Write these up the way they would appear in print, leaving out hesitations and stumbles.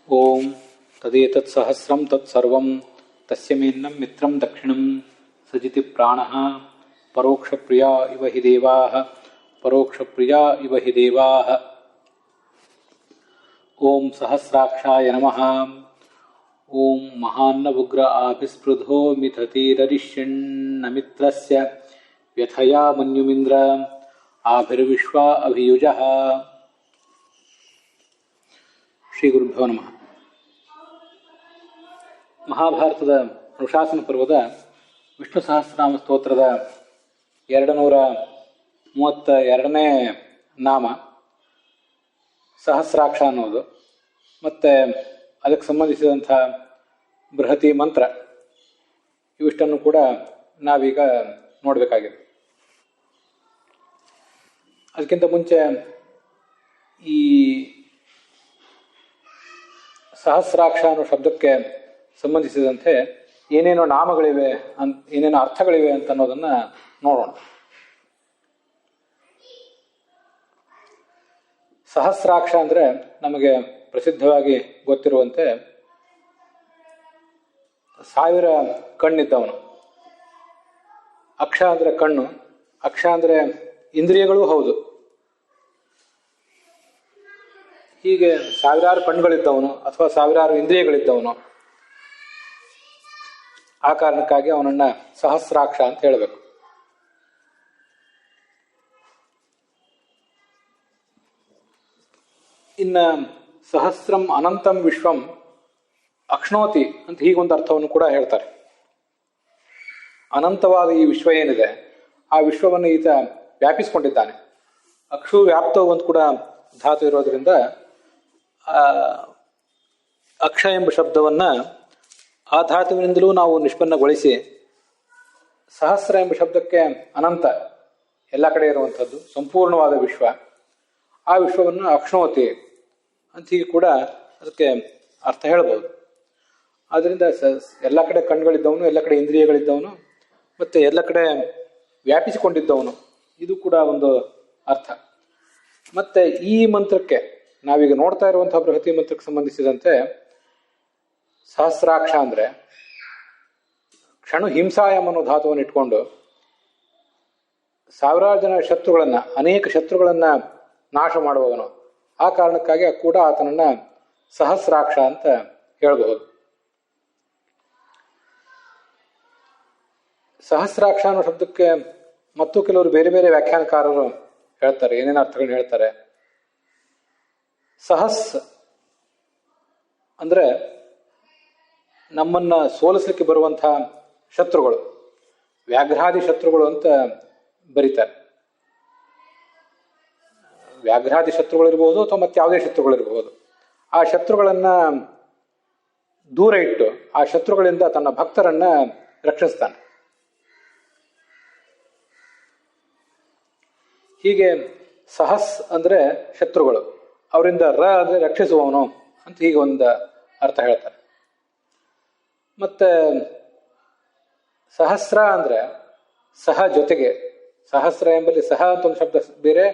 ಓಂ ತದೇತತ್ ಸಹಸ್ರಂ ತತ್ಸರ್ವಂ ತಸ್ಯ ಮೇನ್ನಂ ಮಿತ್ರಂ ದಕ್ಷಿಣಂ ಸಜಿತಿ ಪ್ರಾಣಃ ಪರೋಕ್ಷಪ್ರಿಯ ಇವ ಹಿ ದೇವಾಃ ಪರೋಕ್ಷಪ್ರಿಯ ಇವ ಹಿ ದೇವಾಃ. ಓಂ ಸಹಸ್ರಾಕ್ಷಾಯ ನಮಃ. ಓಂ ಮಹಾನ್ನ ಉಗ್ರ ಆಭಿಸ್ಪೃಧೋ ಮಿಥತಿರರಿಷ್ಯನ್ನ ಮಿತ್ರಸ್ಯ ವ್ಯಥಯಾ ಮನ್ಯುಮಿಂದ್ರ ಆಭಿರ್ವಿಶ್ವ ಅಭಿಯುಜಃ. ಶ್ರೀ ಗುರುಭ್ಯೋ ನಮಃ. ಮಹಾಭಾರತದ ಅನುಶಾಸನ ಪರ್ವದ ವಿಷ್ಣು ಸಹಸ್ರನಾಮ ಸ್ತೋತ್ರದ 232ನೇ ನಾಮ ಸಹಸ್ರಾಕ್ಷ ಅನ್ನೋದು, ಮತ್ತು ಅದಕ್ಕೆ ಸಂಬಂಧಿಸಿದಂಥ ಬೃಹತಿ ಮಂತ್ರ, ಇವಿಷ್ಟನ್ನು ಕೂಡ ನಾವೀಗ ನೋಡಬೇಕಾಗಿದೆ. ಅದಕ್ಕಿಂತ ಮುಂಚೆ ಈ ಸಹಸ್ರಾಕ್ಷ ಅನ್ನೋ ಶಬ್ದಕ್ಕೆ ಸಂಬಂಧಿಸಿದಂತೆ ಏನೇನೋ ನಾಮಗಳಿವೆ ಏನೇನೋ ಅರ್ಥಗಳಿವೆ ಅಂತ ಅನ್ನೋದನ್ನು ನೋಡೋಣ. ಸಹಸ್ರಾಕ್ಷ ಅಂದರೆ ನಮಗೆ ಪ್ರಸಿದ್ಧವಾಗಿ ಗೊತ್ತಿರುವಂತೆ 1000 ಕಣ್ಣಿದ್ದವನು. ಅಕ್ಷ ಅಂದರೆ ಕಣ್ಣು, ಅಕ್ಷ ಅಂದರೆ ಇಂದ್ರಿಯಗಳೂ ಹೌದು. ಹೀಗೆ 1000 ಕಣ್ಣುಗಳಿದ್ದವನು ಅಥವಾ 1000 ಇಂದ್ರಿಯಗಳಿದ್ದವನು. ಆ ಕಾರಣಕ್ಕಾಗಿ ಅವನನ್ನ ಸಹಸ್ರಾಕ್ಷ ಅಂತ ಹೇಳಬೇಕು. ಇನ್ನ ಸಹಸ್ರಂ ಅನಂತಂ ವಿಶ್ವಂ ಅಕ್ಷ್ಣೋತಿ ಅಂತ ಹೀಗೊಂದು ಅರ್ಥವನ್ನು ಕೂಡ ಹೇಳ್ತಾರೆ. ಅನಂತವಾದ ಈ ವಿಶ್ವ ಏನಿದೆ, ಆ ವಿಶ್ವವನ್ನು ಈತ ವ್ಯಾಪಿಸಿಕೊಂಡಿದ್ದಾನೆ. ಅಕ್ಷು ವ್ಯಾಪ್ತವು ಅಂತ ಕೂಡ ಧಾತು ಇರೋದ್ರಿಂದ ಅಕ್ಷ ಎಂಬ ಶಬ್ದವನ್ನು ಆ ಧಾತುವಿನಿಂದಲೂ ನಾವು ನಿಷ್ಪನ್ನಗೊಳಿಸಿ ಸಹಸ್ರ ಎಂಬ ಶಬ್ದಕ್ಕೆ ಅನಂತ, ಎಲ್ಲ ಕಡೆ ಇರುವಂಥದ್ದು ಸಂಪೂರ್ಣವಾದ ವಿಶ್ವ, ಆ ವಿಶ್ವವನ್ನು ಅಕ್ಷ್ಣೋತಿ ಅಂತ ಹೀಗೆ ಕೂಡ ಅದಕ್ಕೆ ಅರ್ಥ ಹೇಳ್ಬೋದು. ಆದ್ದರಿಂದ ಎಲ್ಲ ಕಡೆ ಕಣ್ಗಳಿದ್ದವನು, ಎಲ್ಲ ಕಡೆ ಇಂದ್ರಿಯಗಳಿದ್ದವನು, ಮತ್ತು ಎಲ್ಲ ಕಡೆ ವ್ಯಾಪಿಸಿಕೊಂಡಿದ್ದವನು, ಇದು ಕೂಡ ಒಂದು ಅರ್ಥ. ಮತ್ತು ಈ ಮಂತ್ರಕ್ಕೆ ನಾವೀಗ ನೋಡ್ತಾ ಇರುವಂತಹ ಬೃಹತಿ ಮಂತ್ರಕ್ಕೆ ಸಂಬಂಧಿಸಿದಂತೆ ಸಹಸ್ರಾಕ್ಷ ಅಂದರೆ ಕ್ಷಣು ಹಿಂಸಾಯಂ ಅನ್ನೋ ಧಾತುವನ್ನು ಇಟ್ಕೊಂಡು 1000 ಜನ ಶತ್ರುಗಳನ್ನ, ಅನೇಕ ಶತ್ರುಗಳನ್ನ ನಾಶ ಮಾಡುವವನು. ಆ ಕಾರಣಕ್ಕಾಗಿ ಕೂಡ ಆತನನ್ನ ಸಹಸ್ರಾಕ್ಷ ಅಂತ ಹೇಳಬಹುದು. ಸಹಸ್ರಾಕ್ಷ ಅನ್ನೋ ಶಬ್ದಕ್ಕೆ ಮತ್ತು ಕೆಲವರು ಬೇರೆ ಬೇರೆ ವ್ಯಾಖ್ಯಾನಕಾರರು ಹೇಳ್ತಾರೆ, ಏನೇನು ಅರ್ಥಗಳನ್ನ ಹೇಳ್ತಾರೆ. ಸಹಸ್ ಅಂದ್ರೆ ನಮ್ಮನ್ನ ಸೋಲಿಸಲಿಕ್ಕೆ ಬರುವಂತಹ ಶತ್ರುಗಳು, ವ್ಯಾಘ್ರಾದಿ ಶತ್ರುಗಳು ಅಂತ ಬರೀತಾರೆ. ವ್ಯಾಘ್ರಾದಿ ಶತ್ರುಗಳಿರ್ಬಹುದು ಅಥವಾ ಮತ್ತೆ ಯಾವುದೇ ಶತ್ರುಗಳಿರಬಹುದು. ಆ ಶತ್ರುಗಳನ್ನ ದೂರ ಇಟ್ಟು ಆ ಶತ್ರುಗಳಿಂದ ತನ್ನ ಭಕ್ತರನ್ನ ರಕ್ಷಿಸ್ತಾನೆ. ಹೀಗೆ ಸಹಸ್ ಅಂದ್ರೆ ಶತ್ರುಗಳು, ಅವರಿಂದ ಅಂದ್ರೆ ರಕ್ಷಿಸುವವನು ಅಂತ ಹೀಗೆ ಒಂದು ಅರ್ಥ ಹೇಳ್ತಾರೆ. ಮತ್ತೆ ಸಹಸ್ರ ಅಂದ್ರೆ ಸಹ ಜೊತೆಗೆ, ಸಹಸ್ರ ಎಂಬಲ್ಲಿ ಸಹ ಅಂತ ಒಂದು ಶಬ್ದ ಬೇರೆ,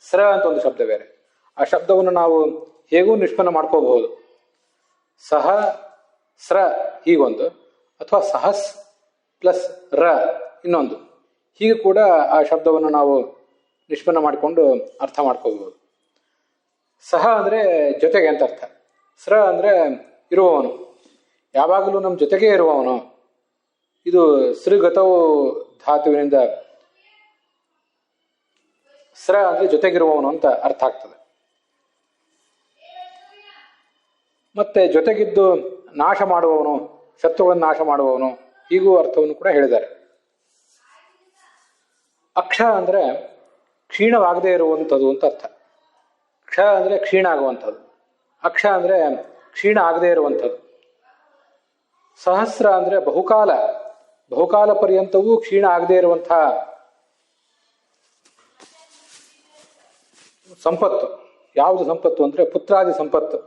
ಸ್ರ ಅಂತ ಒಂದು ಶಬ್ದ ಬೇರೆ. ಆ ಶಬ್ದವನ್ನು ನಾವು ಹೇಗೂ ನಿಷ್ಪನ್ನ ಮಾಡ್ಕೋಬಹುದು. ಸಹ ಸ್ರ ಹೀಗೊಂದು, ಅಥವಾ ಸಹಸ್ ಪ್ಲಸ್ ರ ಇನ್ನೊಂದು, ಹೀಗೆ ಕೂಡ ಆ ಶಬ್ದವನ್ನು ನಾವು ನಿಷ್ಪನ್ನ ಮಾಡಿಕೊಂಡು ಅರ್ಥ ಮಾಡ್ಕೋಬಹುದು. ಸಹ ಅಂದ್ರೆ ಜೊತೆಗೆ ಅಂತ ಅರ್ಥ, ಸ್ರ ಅಂದ್ರೆ ಇರುವವನು, ಯಾವಾಗಲೂ ನಮ್ಮ ಜೊತೆಗೇ ಇರುವವನು. ಇದು ಸೃಗತವು ಧಾತುವಿನಿಂದ ಸ್ರ ಅಂದ್ರೆ ಜೊತೆಗಿರುವವನು ಅಂತ ಅರ್ಥ ಆಗ್ತದೆ. ಮತ್ತೆ ಜೊತೆಗಿದ್ದು ನಾಶ ಮಾಡುವವನು, ಶತ್ರುಗಳನ್ನು ನಾಶ ಮಾಡುವವನು, ಹೀಗೂ ಅರ್ಥವನ್ನು ಕೂಡ ಹೇಳಿದ್ದಾರೆ. ಅಕ್ಷ ಅಂದ್ರೆ ಕ್ಷೀಣವಾಗದೇ ಇರುವಂಥದ್ದು ಅಂತ ಅರ್ಥ. ಕ್ಷ ಅಂದ್ರೆ ಕ್ಷೀಣ ಆಗುವಂಥದ್ದು, ಅಕ್ಷ ಅಂದ್ರೆ ಕ್ಷೀಣ ಆಗದೇ ಇರುವಂಥದ್ದು. ಸಹಸ್ರ ಅಂದ್ರೆ ಬಹುಕಾಲ ಪರ್ಯಂತವೂ ಕ್ಷೀಣ ಆಗದೇ ಇರುವಂತಹ ಸಂಪತ್ತು. ಯಾವುದು ಸಂಪತ್ತು ಅಂದ್ರೆ ಪುತ್ರಾದಿ ಸಂಪತ್ತು,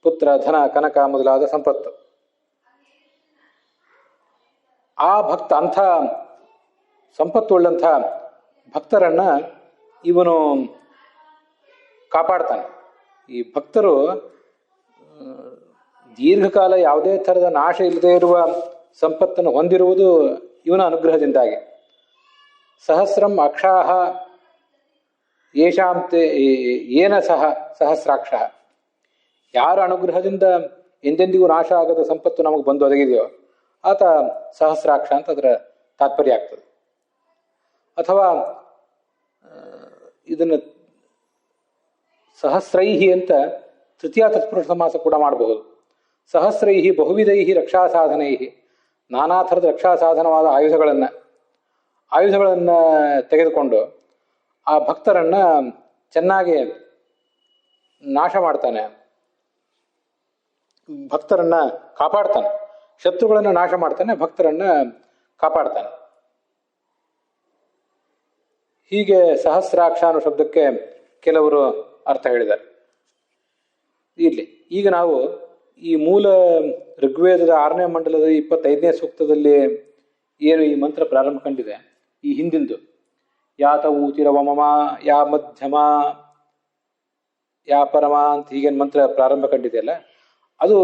ಪುತ್ರ, ಧನ, ಕನಕ ಮೊದಲಾದ ಸಂಪತ್ತು. ಆ ಭಕ್ತ, ಅಂಥ ಸಂಪತ್ತುಳ್ಳಂಥ ಭಕ್ತರನ್ನ ಇವನು ಕಾಪಾಡ್ತಾನೆ. ಈ ಭಕ್ತರು ದೀರ್ಘಕಾಲ ಯಾವುದೇ ಥರದ ನಾಶ ಇಲ್ಲದೆ ಇರುವ ಸಂಪತ್ತನ್ನು ಹೊಂದಿರುವುದು ಇವನ ಅನುಗ್ರಹದಿಂದಾಗಿ. ಸಹಸ್ರಂ ಅಕ್ಷಾಹ ಯೇಷಾಂತೆ ಏನ ಸಹಸ್ರಾಕ್ಷ. ಯಾರ ಅನುಗ್ರಹದಿಂದ ಎಂದೆಂದಿಗೂ ನಾಶ ಆಗದ ಸಂಪತ್ತು ನಮಗೆ ಬಂದು ಒದಗಿದೆಯೋ ಆತ ಸಹಸ್ರಾಕ್ಷ ಅಂತ ಅದರ ತಾತ್ಪರ್ಯ ಆಗ್ತದೆ. ಅಥವಾ ಇದನ್ನು ಸಹಸ್ರೈಹಿ ಅಂತ ತೃತೀಯ ತತ್ಪುರುಷ ಸಮಾಸ ಕೂಡ ಮಾಡಬಹುದು. ಸಹಸ್ರೈಹಿ ಬಹುವಿಧೈಹಿ ರಕ್ಷಾ ಸಾಧನೈಹಿ, ನಾನಾ ಥರದ ರಕ್ಷಾ ಸಾಧನವಾದ ಆಯುಧಗಳನ್ನು ತೆಗೆದುಕೊಂಡು ಆ ಭಕ್ತರನ್ನ ಚೆನ್ನಾಗಿ ನಾಶ ಮಾಡ್ತಾನೆ, ಭಕ್ತರನ್ನ ಕಾಪಾಡ್ತಾನೆ. ಶತ್ರುಗಳನ್ನು ನಾಶ ಮಾಡ್ತಾನೆ, ಭಕ್ತರನ್ನ ಕಾಪಾಡ್ತಾನೆ. ಹೀಗೆ ಸಹಸ್ರಾಕ್ಷ ಅನ್ನೋ ಶಬ್ದಕ್ಕೆ ಕೆಲವರು ಅರ್ಥ ಹೇಳಿದ್ದಾರೆ. ಇಲ್ಲಿ ಈಗ ನಾವು ಈ ಮೂಲ ಋಗ್ವೇದದ 6ನೇ ಮಂಡಲದ 25ನೇ ಸೂಕ್ತದಲ್ಲಿ ಏನು ಈ ಮಂತ್ರ ಪ್ರಾರಂಭ ಕಂಡಿದೆ, ಈ ಹಿಂದಿಂದು ಯಾತ ಊತಿರವಮಮ ಯಾ ಮಧ್ಯಮ ಯಾ ಪರಮ ಅಂತ ಹೀಗೇನು ಮಂತ್ರ ಪ್ರಾರಂಭ ಕಂಡಿದೆಯಲ್ಲ, ಅದು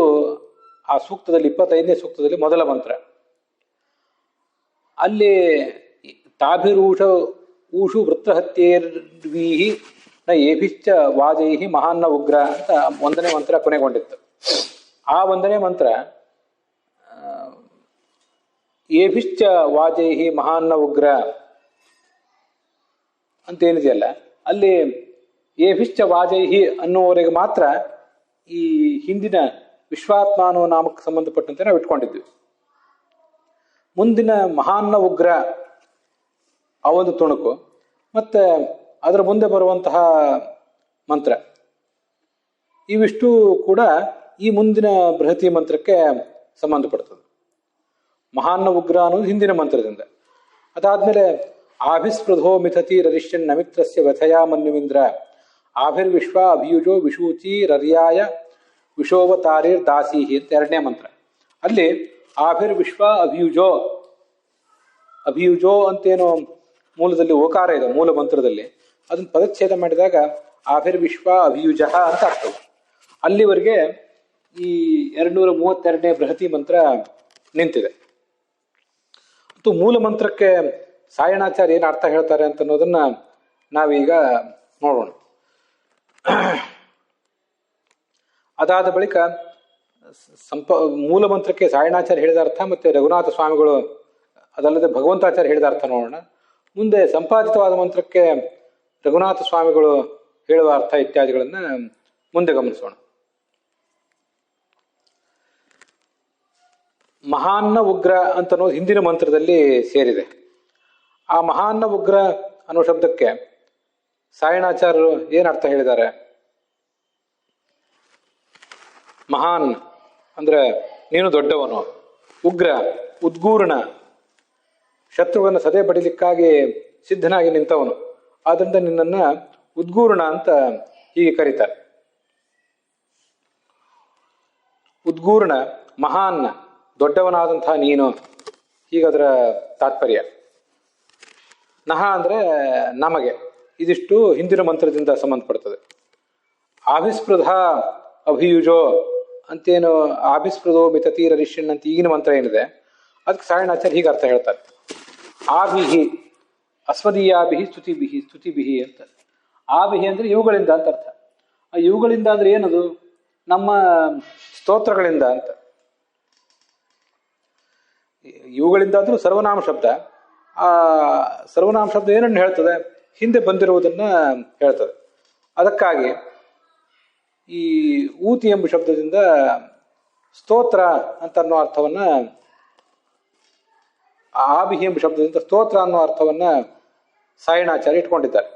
ಆ ಸೂಕ್ತದಲ್ಲಿ 25ನೇ ಸೂಕ್ತದಲ್ಲಿ ಮೊದಲ ಮಂತ್ರ. ಅಲ್ಲಿ ತಾಭಿರೂಷು ವೃತ್ರಹತ್ಯೇರ್ವೀಹಿ ನ ಏಭಿಶ್ಚ ವಾಜೈಹಿ ಮಹಾನ್ನ ಉಗ್ರ ಅಂತ 1ನೇ ಮಂತ್ರ ಕೊನೆಗೊಂಡಿತ್ತು. ಆ 1ನೇ ಮಂತ್ರ ಏಭಿಶ್ಚ ವಾಜೈಹಿ ಮಹಾನ್ನ ಉಗ್ರ ಅಂತ ಏನಿದೆಯಲ್ಲ, ಅಲ್ಲಿ ಏಭಿಶ್ಚ ವಾಜೈಹಿ ಅನ್ನುವವರೆಗೆ ಮಾತ್ರ ಈ ಹಿಂದಿನ ವಿಶ್ವಾತ್ಮ ಅನ್ನೋ ನಾಮಕ್ಕೆ ಸಂಬಂಧಪಟ್ಟಂತೆ ನಾವು ಇಟ್ಕೊಂಡಿದ್ವಿ. ಮುಂದಿನ ಮಹಾನ್ನ ಉಗ್ರ ಆ ಒಂದು ತುಣುಕು ಮತ್ತೆ ಅದರ ಮುಂದೆ ಬರುವಂತಹ ಮಂತ್ರ, ಇವಿಷ್ಟು ಕೂಡ ಈ ಮುಂದಿನ ಬೃಹತಿ ಮಂತ್ರಕ್ಕೆ ಸಂಬಂಧಪಡ್ತದೆ. ಮಹಾನ್ನ ಉಗ್ರ ಅನ್ನೋದು ಹಿಂದಿನ ಮಂತ್ರದಿಂದ. ಅದಾದ್ಮೇಲೆ ಆಭಿಸ್ಪೃಧೋ ಮಿಥತಿ ರರಿಷ್ಯನ್ ನಮಿತ್ರಸ್ಯ ವ್ಯಥಯಾ ಮನ್ಯುವಿಂದ್ರ ಆಭಿರ್ವಿಶ್ವ ಅಭಿಯುಜೋ ವಿಶೂಚಿ ರರ್ಯಾಯ ವಿಶೋವತಾರಿರ್ ದಾಸೀಹಿ ಅಂತ 2ನೇ ಮಂತ್ರ. ಅಲ್ಲಿ ಆಭಿರ್ವಿಶ್ವ ಅಭಿಯುಜೋ ಅಂತೇನೋ ಮೂಲದಲ್ಲಿ ಓಕಾರ ಇದೆ ಮೂಲ ಮಂತ್ರದಲ್ಲಿ, ಅದನ್ನ ಪದಚ್ಛೇದ ಮಾಡಿದಾಗ ಆಭಿರ್ವಿಶ್ವ ಅಭಿಯುಜ ಅಂತ ಆಗ್ತದೆ. ಅಲ್ಲಿವರೆಗೆ ಈ 232ನೇ ಬೃಹತಿ ಮಂತ್ರ ನಿಂತಿದೆ. ಮತ್ತು ಮೂಲ ಮಂತ್ರಕ್ಕೆ ಸಾಯಣಾಚಾರ್ಯ ಏನು ಅರ್ಥ ಹೇಳ್ತಾರೆ ಅಂತ ಅನ್ನೋದನ್ನ ನಾವೀಗ ನೋಡೋಣ. ಅದಾದ ಬಳಿಕ ಮೂಲ ಮಂತ್ರಕ್ಕೆ ಸಾಯಣಾಚಾರ್ಯ ಹೇಳಿದ ಅರ್ಥ ಮತ್ತೆ ರಘುನಾಥ ಸ್ವಾಮಿಗಳು ಅದಲ್ಲದೆ ಭಗವಂತಾಚಾರ್ಯ ಹೇಳಿದ ಅರ್ಥ ನೋಡೋಣ. ಮುಂದೆ ಸಂಪಾದಿತವಾದ ಮಂತ್ರಕ್ಕೆ ರಘುನಾಥ ಸ್ವಾಮಿಗಳು ಹೇಳುವ ಅರ್ಥ ಇತ್ಯಾದಿಗಳನ್ನ ಮುಂದೆ ಗಮನಿಸೋಣ. ಮಹಾನ್ನ ಉಗ್ರ ಅಂತ ಅನ್ನೋದು ಹಿಂದಿನ ಮಂತ್ರದಲ್ಲಿ ಸೇರಿದೆ. ಆ ಮಹಾನ್ನ ಉಗ್ರ ಅನ್ನೋ ಶಬ್ದಕ್ಕೆ ಸಾಯಣಾಚಾರ್ಯರು ಏನ್ ಅರ್ಥ ಹೇಳಿದ್ದಾರೆ? ಮಹಾನ್ ಅಂದ್ರೆ ನೀನು ದೊಡ್ಡವನು, ಉಗ್ರ ಉದ್ಗೂರ್ಣ ಶತ್ರುಗಳನ್ನು ಸದೆ ಬಡಿಲಿಕ್ಕಾಗಿ ಸಿದ್ಧನಾಗಿ ನಿಂತವನು, ಆದ್ರಿಂದ ನಿನ್ನನ್ನ ಉದ್ಗೂರ್ಣ ಅಂತ ಹೀಗೆ ಕರೀತಾರೆ. ಉದ್ಗೂರ್ಣ ಮಹಾನ್ ದೊಡ್ಡವನಾದಂತಹ ನೀನು, ಹೀಗದರ ತಾತ್ಪರ್ಯ. ನಹ ಅಂದ್ರೆ ನಮಗೆ, ಇದಿಷ್ಟು ಹಿಂದಿನ ಮಂತ್ರದಿಂದ ಸಂಬಂಧಪಡ್ತದೆ. ಆಭಿಸ್ಪೃಧ ಅಭಿಯುಜೋ ಅಂತೇನು ಆಭಿಸ್ಪೃಧೋ ಮಿತತೀರ ರಿಷ್ಯನ್ ಅಂತ ಈಗಿನ ಮಂತ್ರ ಏನಿದೆ ಅದಕ್ಕೆ ಸಾಯಣಾಚಾರ್ಯ ಹೀಗೆ ಅರ್ಥ ಹೇಳ್ತಾರೆ. ಆಭಿಹಿ ಅಸ್ಮದೀಯಾಭಿಹಿ ಸ್ತುತಿಭಿಹಿ ಅಂತ. ಆಭಿಹಿ ಅಂದ್ರೆ ಇವುಗಳಿಂದ ಅಂತ ಅರ್ಥ. ಆ ಇವುಗಳಿಂದ ಅಂದ್ರೆ ಏನದು? ನಮ್ಮ ಸ್ತೋತ್ರಗಳಿಂದ ಅಂತ. ಇವುಗಳಿಂದ ಅಂದ್ರೂ ಸರ್ವನಾಮ ಶಬ್ದ. ಆ ಸರ್ವನಾಮ ಶಬ್ದ ಏನನ್ನು ಹೇಳ್ತದೆ? ಹಿಂದೆ ಬಂದಿರುವುದನ್ನ ಹೇಳ್ತದೆ. ಅದಕ್ಕಾಗಿ ಈ ಊತಿ ಎಂಬ ಶಬ್ದದಿಂದ ಸ್ತೋತ್ರ ಅಂತ ಅನ್ನೋ ಅರ್ಥವನ್ನ, ಆಭಿಹಿ ಎಂಬ ಶಬ್ದದಿಂದ ಸ್ತೋತ್ರ ಅನ್ನೋ ಅರ್ಥವನ್ನ ಸಾಯಣಾಚಾರ್ಯ ಇಟ್ಕೊಂಡಿದ್ದಾರೆ.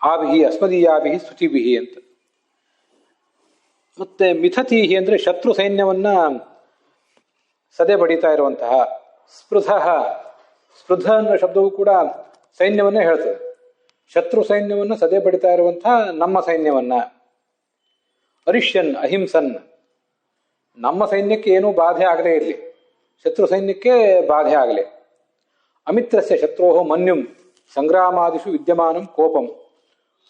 ಆಭಿಹಿ ಅಸ್ಮದೀಯಾಭಿಹಿ ಸ್ತುತಿಭಿಹಿ ಅಂತ. ಮತ್ತೆ ಮಿಥತೀಹಿ ಅಂದ್ರೆ ಶತ್ರು ಸೈನ್ಯವನ್ನ ಸದೆ ಬಡಿತಾ ಇರುವಂತಹ. ಸ್ಪೃಧ ಅನ್ನೋ ಶಬ್ದವು ಕೂಡ ಸೈನ್ಯವನ್ನೇ ಹೇಳ್ತದೆ. ಶತ್ರು ಸೈನ್ಯವನ್ನ ಸದೆ ಬಡಿತಾ ಇರುವಂತಹ ನಮ್ಮ ಸೈನ್ಯವನ್ನ. ಅರಿಷ್ಯನ್ ಅಹಿಂಸನ್, ನಮ್ಮ ಸೈನ್ಯಕ್ಕೆ ಏನೂ ಬಾಧೆ ಆಗಲೇ ಇರಲಿ, ಶತ್ರು ಸೈನ್ಯಕ್ಕೆ ಬಾಧೆ ಆಗಲಿ. ಅಮಿತ್ರಸ್ಯ ಶತ್ರೋಹೋ ಮನ್ಯುಂ ಸಂಗ್ರಾಮಾದಿಷು ವಿದ್ಯಮಾನಂ ಕೋಪಂ,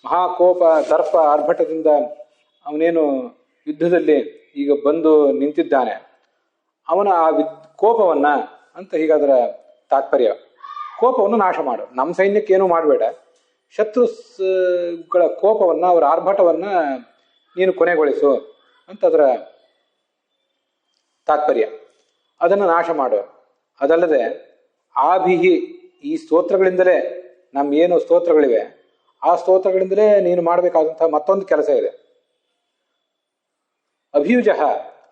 ಮಹಾಕೋಪ ದರ್ಪ ಆರ್ಭಟದಿಂದ ಅವನೇನು ಯುದ್ಧದಲ್ಲಿ ಈಗ ಬಂದು ನಿಂತಿದ್ದಾನೆ, ಅವನ ಆ ಕೋಪವನ್ನ ಅಂತ ಹೀಗಾದರ ತಾತ್ಪರ್ಯ. ಕೋಪವನ್ನು ನಾಶ ಮಾಡು, ನಮ್ಮ ಸೈನ್ಯಕ್ಕೆ ಏನೂ ಮಾಡಬೇಡ, ಶತ್ರುಗಳ ಕೋಪವನ್ನ, ಅವರ ಆರ್ಭಟವನ್ನ ನೀನು ಕೊನೆಗೊಳಿಸು ಅಂತ ಅದರ ತಾತ್ಪರ್ಯ. ಅದನ್ನು ನಾಶ ಮಾಡು. ಅದಲ್ಲದೆ ಆಭಿಹಿ, ಈ ಸ್ತೋತ್ರಗಳಿಂದಲೇ, ನಮ್ಮ ಏನು ಸ್ತೋತ್ರಗಳಿವೆ ಆ ಸ್ತೋತ್ರಗಳಿಂದಲೇ ನೀನು ಮಾಡಬೇಕಾದಂತಹ ಮತ್ತೊಂದು ಕೆಲಸ ಇದೆ. ಅಭಿಯುಜ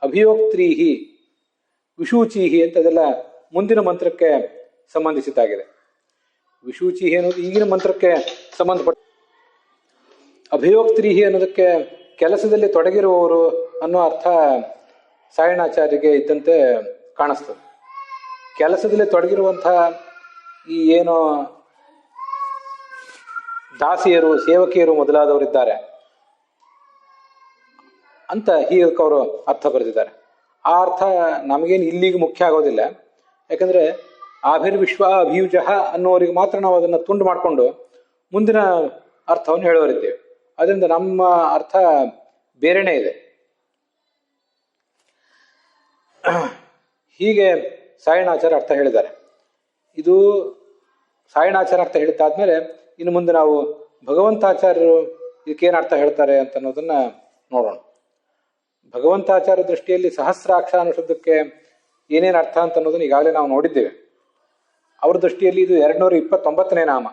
ಅಭಿಯೋಕ್ತ್ರೀಹಿ ವಿಶೂಚೀಹಿ ಅಂತ ಅದೆಲ್ಲ ಮುಂದಿನ ಮಂತ್ರಕ್ಕೆ ಸಂಬಂಧಿಸಿದ್ದಾಗಿದೆ. ವಿಶೂಚೀಹಿ ಅನ್ನೋದು ಈಗಿನ ಮಂತ್ರಕ್ಕೆ ಸಂಬಂಧಪಟ್ಟ. ಅಭಿಯೋಕ್ತ್ರೀಹಿ ಅನ್ನೋದಕ್ಕೆ ಕೆಲಸದಲ್ಲಿ ತೊಡಗಿರುವವರು ಅನ್ನೋ ಅರ್ಥ ಸಾಯಣಾಚಾರ್ಯರಿಗೆ ಇದ್ದಂತೆ ಕಾಣಿಸ್ತದೆ. ಕೆಲಸದಲ್ಲಿ ತೊಡಗಿರುವಂತಹ ಈ ಏನೋ ದಾಸಿಯರು, ಸೇವಕಿಯರು ಮೊದಲಾದವರಿದ್ದಾರೆ ಅಂತ ಹೀಗೆ ಅವರು ಅರ್ಥ ಬರೆದಿದ್ದಾರೆ. ಆ ಅರ್ಥ ನಮಗೇನು ಇಲ್ಲಿಗೆ ಮುಖ್ಯ ಆಗೋದಿಲ್ಲ. ಯಾಕಂದ್ರೆ ಆಭಿರ್ವಿಶ್ವ ಅಭಿಯುಜಃ ಅನ್ನೋರಿಗೆ ಮಾತ್ರ ನಾವು ಅದನ್ನು ತುಂಡು ಮಾಡಿಕೊಂಡು ಮುಂದಿನ ಅರ್ಥವನ್ನು ಹೇಳೋರಿದ್ದೇವೆ. ಅದರಿಂದ ನಮ್ಮ ಅರ್ಥ ಬೇರೆನೇ ಇದೆ. ಹೀಗೆ ಸಾಯಣಾಚಾರ್ಯ ಅರ್ಥ ಹೇಳಿದ್ದಾರೆ. ಇದು ಸಾಯಣಾಚಾರ್ಯ ಅರ್ಥ ಹೇಳಿದ್ದಾದ್ಮೇಲೆ ಇನ್ನು ಮುಂದೆ ನಾವು ಭಗವಂತಾಚಾರ್ಯರು ಇದಕ್ಕೇನು ಅರ್ಥ ಹೇಳ್ತಾರೆ ಅಂತ ಅನ್ನೋದನ್ನ ನೋಡೋಣ. ಭಗವಂತಾಚಾರ್ಯ ದೃಷ್ಟಿಯಲ್ಲಿ ಸಹಸ್ರಾಕ್ಷ ಅನ್ನೋ ಶಬ್ದಕ್ಕೆ ಏನೇನು ಅರ್ಥ ಅಂತ ಅನ್ನೋದನ್ನ ಈಗಾಗಲೇ ನಾವು ನೋಡಿದ್ದೇವೆ. ಅವ್ರ ದೃಷ್ಟಿಯಲ್ಲಿ ಇದು 229ನೇ ನಾಮ.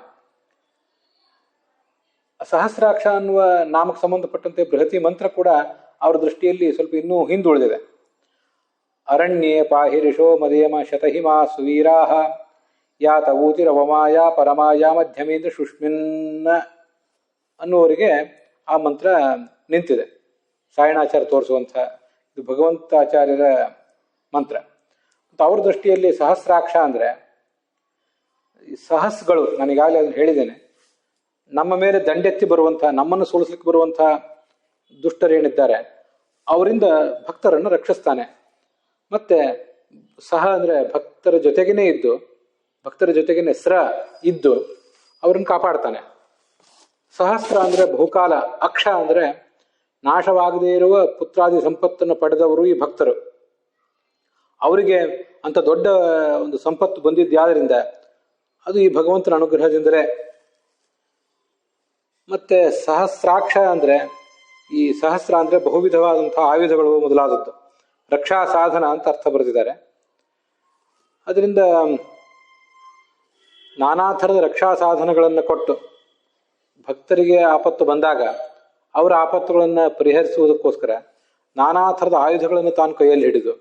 ಸಹಸ್ರಾಕ್ಷ ಅನ್ನುವ ನಾಮಕ್ಕೆ ಸಂಬಂಧಪಟ್ಟಂತೆ ಬೃಹತಿ ಮಂತ್ರ ಕೂಡ ಅವ್ರ ದೃಷ್ಟಿಯಲ್ಲಿ ಸ್ವಲ್ಪ ಇನ್ನೂ ಹಿಂದುಳಿದಿದೆ. ಅರಣ್ಯೇ ಪಾಹಿರಿಷೋ ಮದೇಮ ಶತಹಿಮಾ ಸುವೀರಾಹ ಯಾತ ಊತಿರವಮಾಯ ಪರಮಾಯ ಮಧ್ಯಮೇಂದ್ರ ಶುಷ್ಮಿನ್ನ ಅನ್ನುವರಿಗೆ ಆ ಮಂತ್ರ ನಿಂತಿದೆ. ಸಾಯಣಾಚಾರ್ಯ ತೋರಿಸುವಂಥ ಇದು ಭಗವಂತಾಚಾರ್ಯರ ಮಂತ್ರ. ಮತ್ತು ಅವ್ರ ದೃಷ್ಟಿಯಲ್ಲಿ ಸಹಸ್ರಾಕ್ಷ ಅಂದರೆ ಸಹಸ್ಗಳು, ನಾನೀಗಾಗಲೇ ಅದನ್ನು ಹೇಳಿದ್ದೇನೆ, ನಮ್ಮ ಮೇಲೆ ದಂಡೆತ್ತಿ ಬರುವಂಥ, ನಮ್ಮನ್ನು ಸೋಲಿಸ್ಲಿಕ್ಕೆ ಬರುವಂಥ ದುಷ್ಟರೇನಿದ್ದಾರೆ ಅವರಿಂದ ಭಕ್ತರನ್ನು ರಕ್ಷಿಸ್ತಾನೆ. ಮತ್ತೆ ಸಹ ಅಂದರೆ ಭಕ್ತರ ಜೊತೆಗೇನೆ ಇದ್ದು, ಭಕ್ತರ ಜೊತೆಗೇನೆ ಇದ್ದು ಅವರನ್ನು ಕಾಪಾಡ್ತಾನೆ. ಸಹಸ್ರ ಅಂದರೆ ಬಹುಕಾಲ, ಅಕ್ಷ ಅಂದರೆ ನಾಶವಾಗದೇ ಇರುವ ಪುತ್ರಾದಿ ಸಂಪತ್ತನ್ನು ಪಡೆದವರು ಈ ಭಕ್ತರು. ಅವರಿಗೆ ಅಂತ ದೊಡ್ಡ ಒಂದು ಸಂಪತ್ತು ಬಂದಿದ್ದಾದ್ರಿಂದ ಅದು ಈ ಭಗವಂತನ ಅನುಗ್ರಹದಿಂದಲೇ. ಮತ್ತೆ ಸಹಸ್ರಾಕ್ಷ ಅಂದರೆ, ಈ ಸಹಸ್ರ ಅಂದರೆ ಬಹುವಿಧವಾದಂತಹ ಆಯುಧಗಳು ಮೊದಲಾದದ್ದು, ರಕ್ಷಾ ಸಾಧನ ಅಂತ ಅರ್ಥ ಬರೆದಿದ್ದಾರೆ. ಅದರಿಂದ ನಾನಾ ಥರದ ರಕ್ಷಾ ಸಾಧನಗಳನ್ನು ಕೊಟ್ಟು ಭಕ್ತರಿಗೆ ಆಪತ್ತು ಬಂದಾಗ ಅವರ ಆಪತ್ತುಗಳನ್ನು ಪರಿಹರಿಸುವುದಕ್ಕೋಸ್ಕರ ನಾನಾ ಥರದ ಆಯುಧಗಳನ್ನು ತಾನು ಕೈಯಲ್ಲಿ ಹಿಡಿದು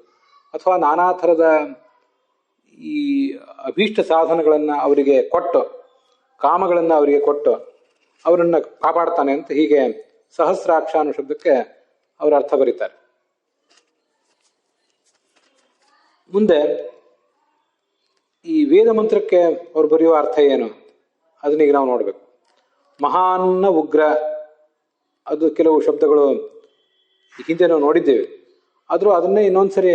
ಅಥವಾ ನಾನಾ ಥರದ ಈ ಅಭೀಷ್ಟ ಸಾಧನಗಳನ್ನು ಅವರಿಗೆ ಕೊಟ್ಟು, ಕಾಮಗಳನ್ನು ಅವರಿಗೆ ಕೊಟ್ಟು ಅವರನ್ನು ಕಾಪಾಡ್ತಾನೆ ಅಂತ ಹೀಗೆ ಸಹಸ್ರಾಕ್ಷ ಅನ್ನೋ ಶಬ್ದಕ್ಕೆ ಅವರು ಅರ್ಥ ಬರೀತಾರೆ. ಮುಂದೆ ಈ ವೇದ ಮಂತ್ರಕ್ಕೆ ಅವ್ರು ಬರೆಯುವ ಅರ್ಥ ಏನು ಅದನ್ನೀಗ ನಾವು ನೋಡಬೇಕು. ಮಹಾನ್ನ ಉಗ್ರ, ಅದು ಕೆಲವು ಶಬ್ದಗಳು ಹಿಂದೆ ನಾವು ನೋಡಿದ್ದೇವೆ, ಆದರೂ ಅದನ್ನೇ ಇನ್ನೊಂದ್ಸರಿ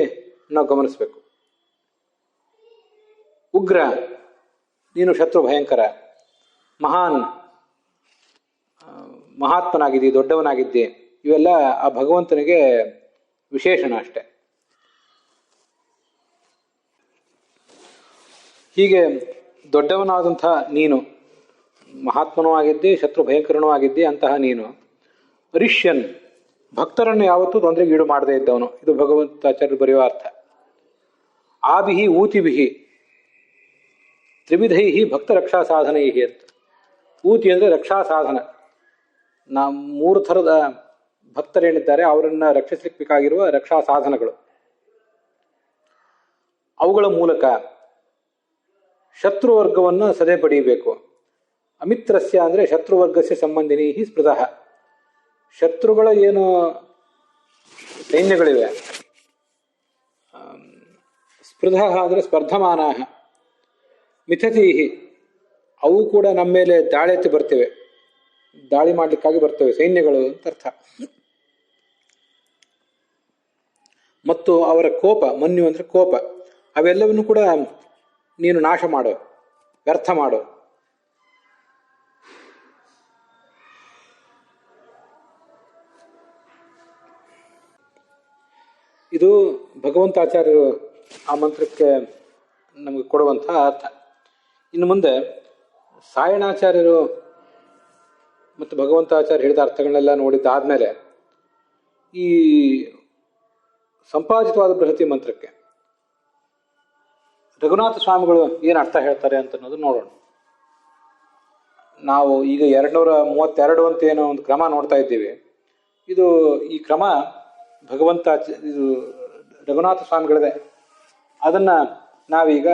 ನಾವು ಗಮನಿಸ್ಬೇಕು. ಉಗ್ರ, ನೀನು ಶತ್ರು ಭಯಂಕರ. ಮಹಾನ್, ಮಹಾತ್ಮನಾಗಿದ್ದಿ, ದೊಡ್ಡವನಾಗಿದ್ದಿ. ಇವೆಲ್ಲ ಆ ಭಗವಂತನಿಗೆ ವಿಶೇಷಣ ಅಷ್ಟೆ. ಹೀಗೆ ದೊಡ್ಡವನಾದಂಥ ನೀನು, ಮಹಾತ್ಮನೂ ಆಗಿದ್ದಿ, ಶತ್ರು ಭಯಂಕರನೂ ಆಗಿದ್ದಿ. ಅಂತಹ ನೀನು ರಿಷ್ಯನ್, ಭಕ್ತರನ್ನು ಯಾವತ್ತೂ ತೊಂದರೆಗೆ ಈಡು ಮಾಡದೇ ಇದ್ದವನು. ಇದು ಭಗವಂತಾಚಾರ್ಯರು ಬರೆಯುವ ಅರ್ಥ. ಆಬಿಹಿ ಊತಿಬಿಹಿ ತ್ರಿವಿಧೈಹಿ ಭಕ್ತ ರಕ್ಷಾ ಸಾಧನೈಹಿ ಅಂತ. ಊತಿ ಅಂದರೆ ರಕ್ಷಾ ಸಾಧನ. ಮೂರು ಥರದ ಭಕ್ತರೇನಿದ್ದಾರೆ ಅವರನ್ನು ರಕ್ಷಿಸಲಿಕ್ಕೆ ಬೇಕಾಗಿರುವ ರಕ್ಷಾ ಸಾಧನಗಳು. ಅವುಗಳ ಮೂಲಕ ಶತ್ರುವರ್ಗವನ್ನು ಸದೆ ಪಡೆಯಬೇಕು. ಅಮಿತ್ರಸ್ಯ ಅಂದರೆ ಶತ್ರುವರ್ಗಸ್ಯ ಸಂಬಂಧಿನಿ ಸ್ಮೃತಃ. ಶತ್ರುಗಳ ಏನು ಸೈನ್ಯಗಳಿವೆ, ಸ್ಪೃಧ ಅಂದರೆ ಸ್ಪರ್ಧಮಾನ, ಮಿಥತಿ, ಅವು ಕೂಡ ನಮ್ಮ ಮೇಲೆ ದಾಳಿ ಎತ್ತಿ ಬರ್ತವೆ, ದಾಳಿ ಮಾಡಲಿಕ್ಕಾಗಿ ಬರ್ತವೆ, ಸೈನ್ಯಗಳು ಅಂತ ಅರ್ಥ. ಮತ್ತು ಅವರ ಕೋಪ, ಮನ್ಯು ಅಂದರೆ ಕೋಪ, ಅವೆಲ್ಲವನ್ನು ಕೂಡ ನೀನು ನಾಶ ಮಾಡು, ವ್ಯರ್ಥ ಮಾಡು. ಇದು ಭಗವಂತಾಚಾರ್ಯರು ಆ ಮಂತ್ರಕ್ಕೆ ನಮಗೆ ಕೊಡುವಂತಹ ಅರ್ಥ. ಇನ್ನು ಮುಂದೆ ಸಾಯಣಾಚಾರ್ಯರು ಮತ್ತು ಭಗವಂತಾಚಾರ್ಯ ಹೇಳಿದ ಅರ್ಥಗಳನ್ನೆಲ್ಲ ನೋಡಿದ್ದಾದ್ಮೇಲೆ ಈ ಸಂಪಾದಿತವಾದ ಬೃಹತಿ ಮಂತ್ರಕ್ಕೆ ರಘುನಾಥ ಸ್ವಾಮಿಗಳು ಏನು ಅರ್ಥ ಹೇಳ್ತಾರೆ ಅಂತ ಅನ್ನೋದು ನೋಡೋಣ. ನಾವು ಈಗ 232 ಅಂತ ಏನೋ ಒಂದು ಕ್ರಮ ನೋಡ್ತಾ ಇದ್ದೀವಿ. ಈ ಕ್ರಮ ಇದು ರಘುನಾಥ ಸ್ವಾಮಿಗಳದೇ. ಅದನ್ನ ನಾವೀಗ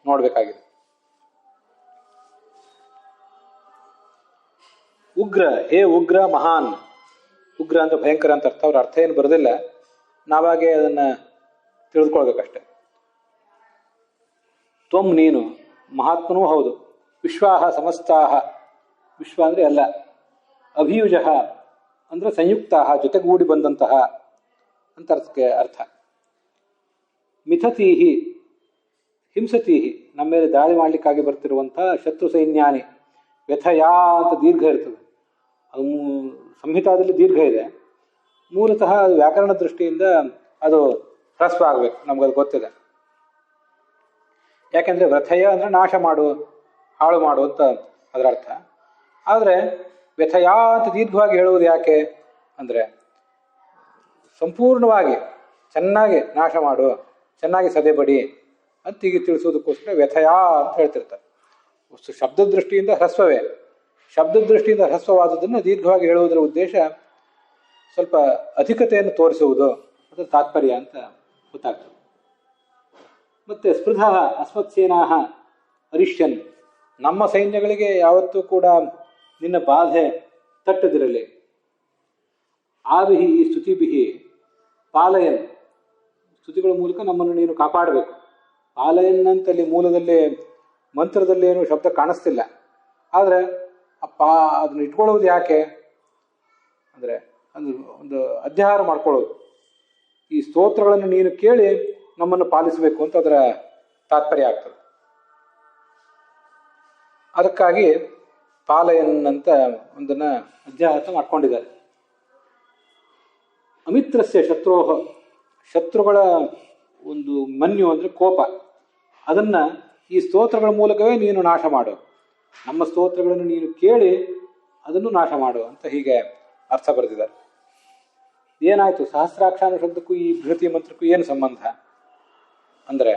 ನೋಡ್ಬೇಕಾಗಿದೆ. ಉಗ್ರ, ಹೇ ಉಗ್ರ ಮಹಾನ್. ಉಗ್ರ ಅಂತ ಭಯಂಕರ ಅಂತ ಅರ್ಥ. ಅವ್ರ ಅರ್ಥ ಏನು ಬರೋದಿಲ್ಲ, ನಾವಾಗೆ ಅದನ್ನ ತಿಳಿದುಕೊಳ್ಬೇಕಷ್ಟೆ. ತ್ವಂ ನೀನು, ಮಹಾತ್ಮನೂ ಹೌದು. ವಿಶ್ವಾಹ ಸಮಸ್ತಾಹ, ವಿಶ್ವ ಅಂದರೆ ಎಲ್ಲ. ಅಭಿಯುಜ ಅಂದರೆ ಸಂಯುಕ್ತ, ಜೊತೆಗೂಡಿ ಬಂದಂತಹ ಅಂತ ಅರ್ಥ. ಮಿಥತೀಹಿ, ಹಿಂಸತೀಹಿ, ನಮ್ಮ ಮೇಲೆ ದಾಳಿ ಮಾಡಲಿಕ್ಕಾಗಿ ಬರ್ತಿರುವಂತಹ ಶತ್ರು ಸೈನ್ಯಾನಿ. ವ್ಯಥಯಾ ಅಂತ ದೀರ್ಘ ಇರ್ತದೆ, ಅದು ಸಂಹಿತಾದಲ್ಲಿ ದೀರ್ಘ ಇದೆ. ಮೂಲತಃ ಅದು ವ್ಯಾಕರಣ ದೃಷ್ಟಿಯಿಂದ ಅದು ಹ್ರಸ್ವ ಆಗಬೇಕು, ನಮಗದು ಗೊತ್ತಿದೆ. ಯಾಕೆಂದರೆ ವ್ಯಥಯ ಅಂದರೆ ನಾಶ ಮಾಡು, ಹಾಳು ಮಾಡು ಅಂತ ಅದರ ಅರ್ಥ. ಆದರೆ ವ್ಯಥಯಾ ಅಂತ ದೀರ್ಘವಾಗಿ ಹೇಳುವುದು ಯಾಕೆ ಅಂದರೆ ಸಂಪೂರ್ಣವಾಗಿ ಚೆನ್ನಾಗಿ ನಾಶ ಮಾಡು, ಚೆನ್ನಾಗಿ ಸದೆಬಡಿ ಅಂತ ಹೀಗೆ ತಿಳಿಸೋದಕ್ಕೋಸ್ಕರ ವ್ಯಥಯಾ ಅಂತ ಹೇಳ್ತಿರ್ತಾರೆ. ಶಬ್ದ ದೃಷ್ಟಿಯಿಂದ ಹ್ರಸ್ವವೇ. ಶಬ್ದ ದೃಷ್ಟಿಯಿಂದ ಹ್ರಸ್ವವಾದದನ್ನು ದೀರ್ಘವಾಗಿ ಹೇಳುವುದರ ಉದ್ದೇಶ ಸ್ವಲ್ಪ ಅಧಿಕತೆಯನ್ನು ತೋರಿಸುವುದು, ಅದರ ತಾತ್ಪರ್ಯ ಅಂತ ಗೊತ್ತಾಗ್ತದೆ. ಮತ್ತೆ ಸ್ಪೃಧ ಅಸ್ಮತ್ಸೇನಾಹ ಅರಿಷ್ಯನ್, ನಮ್ಮ ಸೈನ್ಯಗಳಿಗೆ ಯಾವತ್ತೂ ಕೂಡ ನಿನ್ನ ಬಾಧೆ ತಟ್ಟದಿರಲಿ. ಆವಿಹಿ ಸ್ತುತಿಭಿಹಿ ಪಾಲಯನ್, ಸ್ತುತಿಗಳ ಮೂಲಕ ನಮ್ಮನ್ನು ನೀನು ಕಾಪಾಡಬೇಕು. ಪಾಲಯನ್ ಅಂತಲ್ಲಿ ಮೂಲದಲ್ಲಿ ಮಂತ್ರದಲ್ಲಿ ಏನು ಶಬ್ದ ಕಾಣಿಸ್ತಿಲ್ಲ, ಆದರೆ ಅದನ್ನ ಇಟ್ಕೊಳ್ಳೋದು ಯಾಕೆ ಅಂದರೆ ಒಂದು ಅಧ್ಯಾಹಾರ ಮಾಡ್ಕೊಳ್ಳೋದು. ಈ ಸ್ತೋತ್ರಗಳನ್ನು ನೀನು ಕೇಳಿ ನಮ್ಮನ್ನು ಪಾಲಿಸಬೇಕು ಅಂತ ಅದರ ತಾತ್ಪರ್ಯ ಆಗ್ತದೆ. ಅದಕ್ಕಾಗಿ ಪಾಲಯನ್ ಅಂತ ಒಂದನ್ನ ಅಧ್ಯಾಹಾರ ಮಾಡ್ಕೊಂಡಿದ್ದಾರೆ. ಅಮಿತ್ರಸ್ಯ ಶತ್ರೋಹ, ಶತ್ರುಗಳ ಒಂದು ಮನ್ಯು ಅಂದರೆ ಕೋಪ, ಅದನ್ನ ಈ ಸ್ತೋತ್ರಗಳ ಮೂಲಕವೇ ನೀನು ನಾಶ ಮಾಡು. ನಮ್ಮ ಸ್ತೋತ್ರಗಳನ್ನು ನೀನು ಕೇಳಿ ಅದನ್ನು ನಾಶ ಮಾಡು ಅಂತ ಹೀಗೆ ಅರ್ಥ ಬರೆದಿದ್ದಾರೆ. ಏನಾಯ್ತು, ಸಹಸ್ರಾಕ್ಷ ಅನ್ನೋ ಶಬ್ದಕ್ಕೂ ಈ ಬೃಹತಿ ಮಂತ್ರಕ್ಕೂ ಏನು ಸಂಬಂಧ ಅಂದರೆ,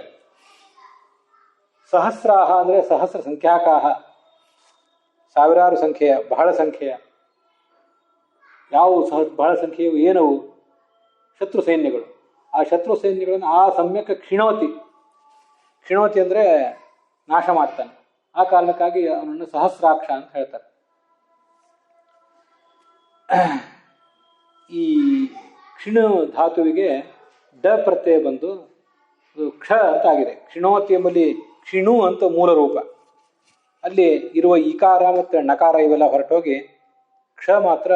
ಸಹಸ್ರಾಹ ಅಂದರೆ ಸಹಸ್ರ ಸಂಖ್ಯಾಕಾಹ, ಸಾವಿರಾರು ಸಂಖ್ಯೆಯ, ಬಹಳ ಸಂಖ್ಯೆಯ. ಯಾವುವು ಬಹಳ ಸಂಖ್ಯೆಯು ಏನವು? ಶತ್ರು ಸೈನ್ಯಗಳು. ಆ ಶತ್ರು ಸೈನ್ಯಗಳನ್ನು ಆ ಸಮ್ಯಕ ಕ್ಷಿಣೋತಿ, ಕ್ಷಿಣೋತಿ ಅಂದರೆ ನಾಶ ಮಾಡ್ತಾನೆ. ಆ ಕಾರಣಕ್ಕಾಗಿ ಅವನನ್ನು ಸಹಸ್ರಾಕ್ಷ ಅಂತ ಹೇಳ್ತಾರೆ. ಈ ಕ್ಷಿಣ ಧಾತುವಿಗೆ ಡ ಪ್ರತ್ಯಯ ಬಂದು ಕ್ಷ ಅಂತ ಆಗಿದೆ. ಕ್ಷಿಣೋತಿ ಎಂಬಲ್ಲಿ ಕ್ಷಿಣು ಅಂತ ಮೂಲ ರೂಪ. ಅಲ್ಲಿ ಇರುವ ಇಕಾರ ಮತ್ತು ನಕಾರ ಇವೆಲ್ಲ ಹೊರಟೋಗಿ ಕ್ಷ ಮಾತ್ರ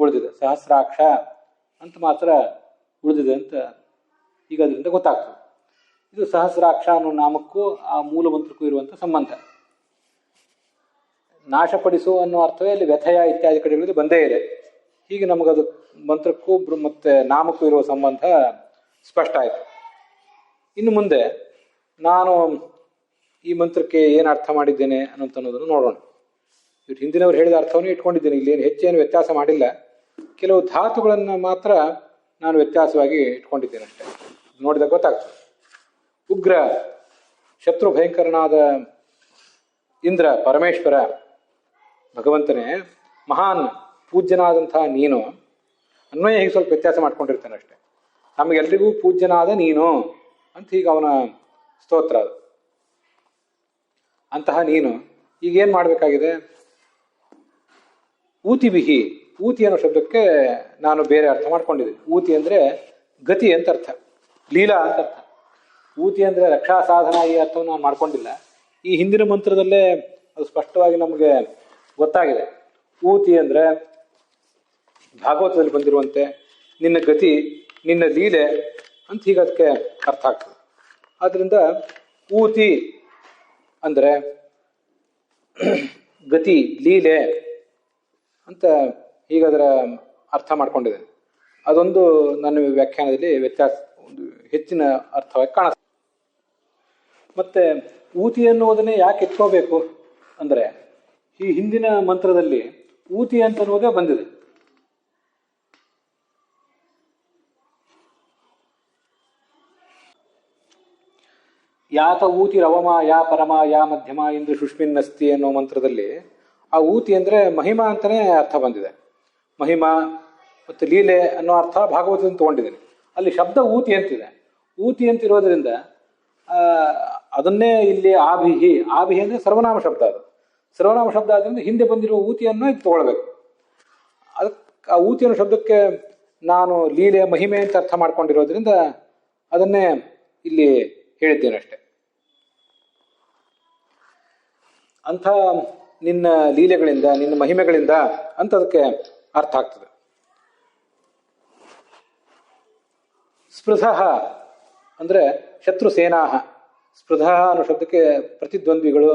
ಉಳಿದಿದೆ. ಸಹಸ್ರಾಕ್ಷ ಅಂತ ಮಾತ್ರ ಉಳಿದಿದೆ ಅಂತ ಈಗ ಅದರಿಂದ ಗೊತ್ತಾಗ್ತದೆ. ಇದು ಸಹಸ್ರಾಕ್ಷ ಅನ್ನೋ ನಾಮಕ್ಕೂ ಆ ಮೂಲ ಮಂತ್ರಕ್ಕೂ ಇರುವಂಥ ಸಂಬಂಧ. ನಾಶಪಡಿಸು ಅನ್ನೋ ಅರ್ಥವೇ ಅಲ್ಲಿ ವ್ಯಥಯ ಇತ್ಯಾದಿ ಕಡೆಗಳಲ್ಲಿ ಬಂದೇ ಇದೆ. ಹೀಗೆ ನಮಗದು ಮಂತ್ರಕ್ಕೂ ಮತ್ತೆ ನಾಮಕ್ಕೂ ಇರುವ ಸಂಬಂಧ ಸ್ಪಷ್ಟ ಆಯಿತು. ಇನ್ನು ಮುಂದೆ ನಾನು ಈ ಮಂತ್ರಕ್ಕೆ ಏನು ಅರ್ಥ ಮಾಡಿದ್ದೇನೆ ಅನ್ನೋದನ್ನು ನೋಡೋಣ. ಇವ್ರು ಹಿಂದಿನವ್ರು ಹೇಳಿದ ಅರ್ಥವನ್ನು ಇಟ್ಕೊಂಡಿದ್ದೇನೆ, ಇಲ್ಲಿ ಹೆಚ್ಚೇನು ವ್ಯತ್ಯಾಸ ಮಾಡಿಲ್ಲ. ಕೆಲವು ಧಾತುಗಳನ್ನು ಮಾತ್ರ ನಾನು ವ್ಯತ್ಯಾಸವಾಗಿ ಇಟ್ಕೊಂಡಿದ್ದೇನೆ ಅಷ್ಟೇ. ನೋಡಿದಾಗ ಗೊತ್ತಾಗ್ತದೆ. ಉಗ್ರ, ಶತ್ರು ಭಯಂಕರನಾದ ಇಂದ್ರ, ಪರಮೇಶ್ವರ ಭಗವಂತನೇ. ಮಹಾನ್, ಪೂಜ್ಯನಾದಂತಹ ನೀನು. ಅನ್ವಯ ಹೀಗೆ ಸ್ವಲ್ಪ ವ್ಯತ್ಯಾಸ ಮಾಡ್ಕೊಂಡಿರ್ತೇನೆ ಅಷ್ಟೇ. ನಮಗೆಲ್ಲರಿಗೂ ಪೂಜ್ಯನಾದ ನೀನು ಅಂತ ಹೀಗೆ ಅವನ ಸ್ತೋತ್ರ ಅದು. ಅಂತಹ ನೀನು ಈಗೇನು ಮಾಡಬೇಕಾಗಿದೆ? ಊತಿಬಿಹಿ, ಊತಿ ಅನ್ನೋ ಶಬ್ದಕ್ಕೆ ನಾನು ಬೇರೆ ಅರ್ಥ ಮಾಡ್ಕೊಂಡಿದ್ದೀನಿ. ಊತಿ ಅಂದರೆ ಗತಿ ಅಂತ ಅರ್ಥ, ಲೀಲಾ ಅಂತ ಅರ್ಥ. ಊತಿ ಅಂದರೆ ರಕ್ಷಾ ಸಾಧನ, ಈ ಅರ್ಥವನ್ನು ನಾನು ಮಾಡ್ಕೊಂಡಿಲ್ಲ. ಈ ಹಿಂದಿನ ಮಂತ್ರದಲ್ಲೇ ಅದು ಸ್ಪಷ್ಟವಾಗಿ ನಮಗೆ ಗೊತ್ತಾಗಿದೆ. ಊತಿ ಅಂದರೆ ಭಾಗವತದಲ್ಲಿ ಬಂದಿರುವಂತೆ ನಿನ್ನ ಗತಿ, ನಿನ್ನ ಲೀಲೆ ಅಂತ ಹೀಗೆ ಅದಕ್ಕೆ ಅರ್ಥ ಆಗ್ತದೆ. ಆದ್ದರಿಂದ ಊತಿ ಅಂದರೆ ಗತಿ, ಲೀಲೆ ಅಂತ ಹೀಗೆ ಅದರ ಅರ್ಥ ಮಾಡ್ಕೊಂಡಿದ್ದೇನೆ. ಅದೊಂದು ನನ್ನ ವ್ಯಾಖ್ಯಾನದಲ್ಲಿ ಒಂದು ಹೆಚ್ಚಿನ ಅರ್ಥವಾಗಿ ಕಾಣಿಸ್ತದೆ. ಮತ್ತೆ ಊತಿ ಅನ್ನುವುದನ್ನೇ ಯಾಕೆ ಎತ್ಕೋಬೇಕು ಅಂದರೆ, ಈ ಹಿಂದಿನ ಮಂತ್ರದಲ್ಲಿ ಊತಿ ಅಂತನ್ನುವುದೇ ಬಂದಿದೆ. ಯಾತ ಊತಿ ರವಮ ಯಾ ಪರಮ ಯಾ ಮಧ್ಯಮ ಇಂದು ಶುಷ್ಮಿನ್ನಸ್ತಿ ಅನ್ನೋ ಮಂತ್ರದಲ್ಲಿ ಆ ಊತಿ ಅಂದರೆ ಮಹಿಮಾ ಅಂತಲೇ ಅರ್ಥ ಬಂದಿದೆ. ಮಹಿಮಾ ಮತ್ತು ಲೀಲೆ ಅನ್ನೋ ಅರ್ಥ ಭಾಗವತದಿಂದ ತಗೊಂಡಿದ್ದೀನಿ. ಅಲ್ಲಿ ಶಬ್ದ ಊತಿ ಅಂತಿದೆ. ಊತಿ ಅಂತಿರೋದ್ರಿಂದ ಅದನ್ನೇ ಇಲ್ಲಿ ಆಭಿಹಿ, ಆಭಿಹಿ ಅಂದರೆ ಸರ್ವನಾಮ ಶಬ್ದ. ಅದು ಸರ್ವನಾಮ ಶಬ್ದ ಆದ್ದರಿಂದ ಹಿಂದೆ ಬಂದಿರುವ ಊತಿಯನ್ನು ಇದು ತಗೊಳ್ಬೇಕು. ಅದಕ್ಕೆ ಆ ಊತಿ ಅನ್ನೋ ಶಬ್ದಕ್ಕೆ ನಾನು ಲೀಲೆ ಮಹಿಮೆ ಅಂತ ಅರ್ಥ ಮಾಡ್ಕೊಂಡಿರೋದ್ರಿಂದ ಅದನ್ನೇ ಇಲ್ಲಿ ಹೇಳಿದ್ದೇನೆ ಅಷ್ಟೆ. ಅಂಥ ನಿನ್ನ ಲೀಲೆಗಳಿಂದ ನಿನ್ನ ಮಹಿಮೆಗಳಿಂದ ಅಂತ ಅದಕ್ಕೆ ಅರ್ಥ ಆಗ್ತದೆ. ಸ್ಪೃಧ ಅಂದರೆ ಶತ್ರು ಸೇನಾಹ. ಸ್ಪೃಧ ಅನ್ನೋ ಶಬ್ದಕ್ಕೆ ಪ್ರತಿದ್ವಂದ್ವಿಗಳು,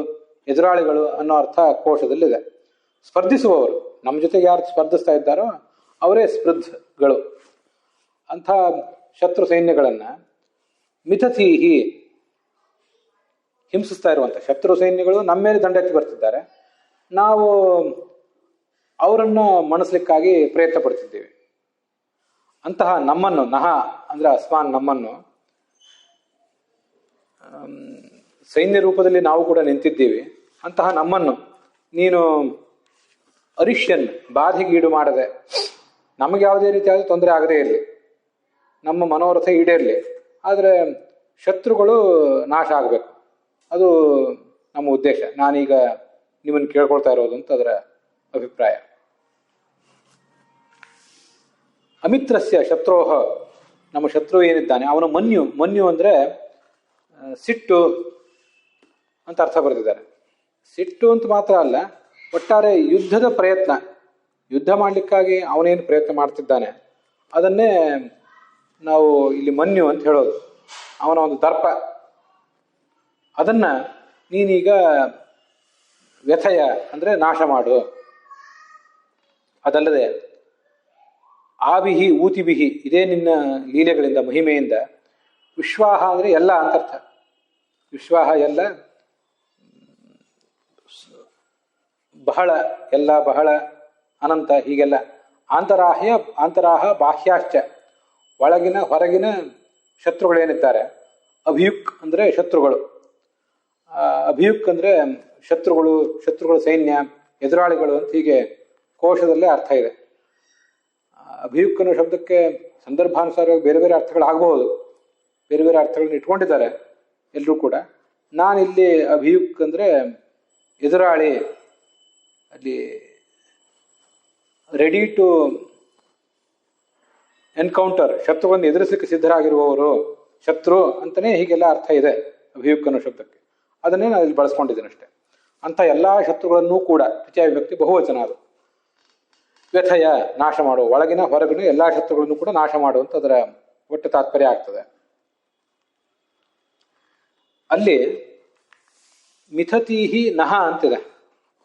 ಎದುರಾಳಿಗಳು ಅನ್ನೋ ಅರ್ಥ ಕೋಶದಲ್ಲಿದೆ. ಸ್ಪರ್ಧಿಸುವವರು, ನಮ್ಮ ಜೊತೆಗೆ ಯಾರು ಸ್ಪರ್ಧಿಸ್ತಾ ಇದ್ದಾರೋ ಅವರೇ ಸ್ಪೃದ್ಗಳು. ಅಂಥ ಶತ್ರು ಸೈನ್ಯಗಳನ್ನು ಮಿಥತೀಹಿ, ಹಿಂಸಿಸ್ತಾ ಇರುವಂಥ ಶತ್ರು ಸೈನ್ಯಗಳು ನಮ್ಮ ಮೇಲೆ ದಂಡೆತ್ತಿ ಬರ್ತಿದ್ದಾರೆ, ನಾವು ಅವರನ್ನು ಮಣಿಸ್ಲಿಕ್ಕಾಗಿ ಪ್ರಯತ್ನ ಪಡ್ತಿದ್ದೇವೆ. ಅಂತಹ ನಮ್ಮನ್ನು, ನಹ ಅಂದರೆ ಅಸ್ಮಾನ್, ನಮ್ಮನ್ನು ಸೈನ್ಯ ರೂಪದಲ್ಲಿ ನಾವು ಕೂಡ ನಿಂತಿದ್ದೀವಿ. ಅಂತಹ ನಮ್ಮನ್ನು ನೀನು ಅರಿಷ್ಯನ್, ಬಾಧೆಗೀಡು ಮಾಡದೆ, ನಮಗೆ ಯಾವುದೇ ರೀತಿಯಾದ ತೊಂದರೆ ಆಗದೇ ಇರಲಿ, ನಮ್ಮ ಮನೋರಥ ಈಡೇರಲಿ, ಆದರೆ ಶತ್ರುಗಳು ನಾಶ ಆಗಬೇಕು, ಅದು ನಮ್ಮ ಉದ್ದೇಶ. ನಾನೀಗ ನಿಮ್ಮನ್ನು ಕೇಳ್ಕೊಳ್ತಾ ಇರೋದು ಅಂತ ಅದರ ಅಭಿಪ್ರಾಯ. ಅಮಿತ್ರಸ್ಯ ಶತ್ರೋಹ, ನಮ್ಮ ಶತ್ರು ಏನಿದ್ದಾನೆ ಅವನು ಮನ್ಯು. ಮನ್ಯು ಅಂದರೆ ಸಿಟ್ಟು ಅಂತ ಅರ್ಥ ಬರೆದಿದ್ದಾರೆ. ಸಿಟ್ಟು ಅಂತ ಮಾತ್ರ ಅಲ್ಲ, ಒಟ್ಟಾರೆ ಯುದ್ಧದ ಪ್ರಯತ್ನ, ಯುದ್ಧ ಮಾಡಲಿಕ್ಕಾಗಿ ಅವನೇನು ಪ್ರಯತ್ನ ಮಾಡ್ತಿದ್ದಾನೆ ಅದನ್ನೇ ನಾವು ಇಲ್ಲಿ ಮನ್ಯು ಅಂತ ಹೇಳೋದು. ಅವನ ಒಂದು ದರ್ಪ, ಅದನ್ನ ನೀನೀಗ ವ್ಯಥಯ ಅಂದರೆ ನಾಶ ಮಾಡು. ಅದಲ್ಲದೆ ಆಬಿಹಿ ಊತಿಬಿಹಿ, ಇದೇ ನಿನ್ನ ಲೀಲೆಗಳಿಂದ ಮಹಿಮೆಯಿಂದ. ವಿಶ್ವಾಹ ಅಂದರೆ ಎಲ್ಲ ಅಂತರ್ಥ. ವಿಶ್ವಾಹ ಎಲ್ಲ, ಬಹಳ, ಎಲ್ಲ, ಬಹಳ, ಅನಂತ, ಹೀಗೆಲ್ಲ. ಅಂತರಾಹ ಬಾಹ್ಯಾಶ್ಚ, ಒಳಗಿನ ಹೊರಗಿನ ಶತ್ರುಗಳೇನಿದ್ದಾರೆ. ಅಭಿಯುಕ್ ಅಂದರೆ ಶತ್ರುಗಳು. ಅಭಿಯುಕ್ ಅಂದರೆ ಶತ್ರುಗಳ ಸೈನ್ಯ, ಎದುರಾಳಿಗಳು ಅಂತ ಹೀಗೆ ಕೋಶದಲ್ಲೇ ಅರ್ಥ ಇದೆ. ಅಭಿಯುಕ್ ಅನ್ನೋ ಶಬ್ದಕ್ಕೆ ಸಂದರ್ಭಾನುಸಾರವಾಗಿ ಬೇರೆ ಬೇರೆ ಅರ್ಥಗಳಾಗಬಹುದು, ಬೇರೆ ಬೇರೆ ಅರ್ಥಗಳನ್ನ ಇಟ್ಕೊಂಡಿದ್ದಾರೆ ಎಲ್ಲರೂ ಕೂಡ. ನಾನಿಲ್ಲಿ ಅಭಿಯುಕ್ ಅಂದರೆ ಎದುರಾಳಿ, ಅಲ್ಲಿ ರೆಡಿ ಟು ಎನ್ಕೌಂಟರ್, ಶತ್ರುಗಳನ್ನು ಎದುರಿಸಲಿಕ್ಕೆ ಸಿದ್ಧರಾಗಿರುವವರು, ಶತ್ರು ಅಂತಲೇ ಹೀಗೆಲ್ಲ ಅರ್ಥ ಇದೆ ಅಭಿಯುಕ್ ಅನ್ನೋ ಶಬ್ದಕ್ಕೆ. ಅದನ್ನೇ ನಾನು ಇಲ್ಲಿ ಬಳಸ್ಕೊಂಡಿದ್ದೇನೆ ಅಷ್ಟೇ. ಅಂಥ ಎಲ್ಲ ಶತ್ರುಗಳನ್ನೂ ಕೂಡ ದ್ವಿತೀಯ ವಿಭಕ್ತಿ ಬಹುವಚನ ಅದು. ವ್ಯಥಯ, ನಾಶ ಮಾಡು, ಒಳಗಿನ ಹೊರಗಿನ ಎಲ್ಲ ಶತ್ರುಗಳನ್ನು ಕೂಡ ನಾಶ ಮಾಡುವಂತ ಅದರ ಒಟ್ಟು ತಾತ್ಪರ್ಯ ಆಗ್ತದೆ. ಅಲ್ಲಿ ಮಿಥತೀಹಿ ನಹ ಅಂತಿದೆ.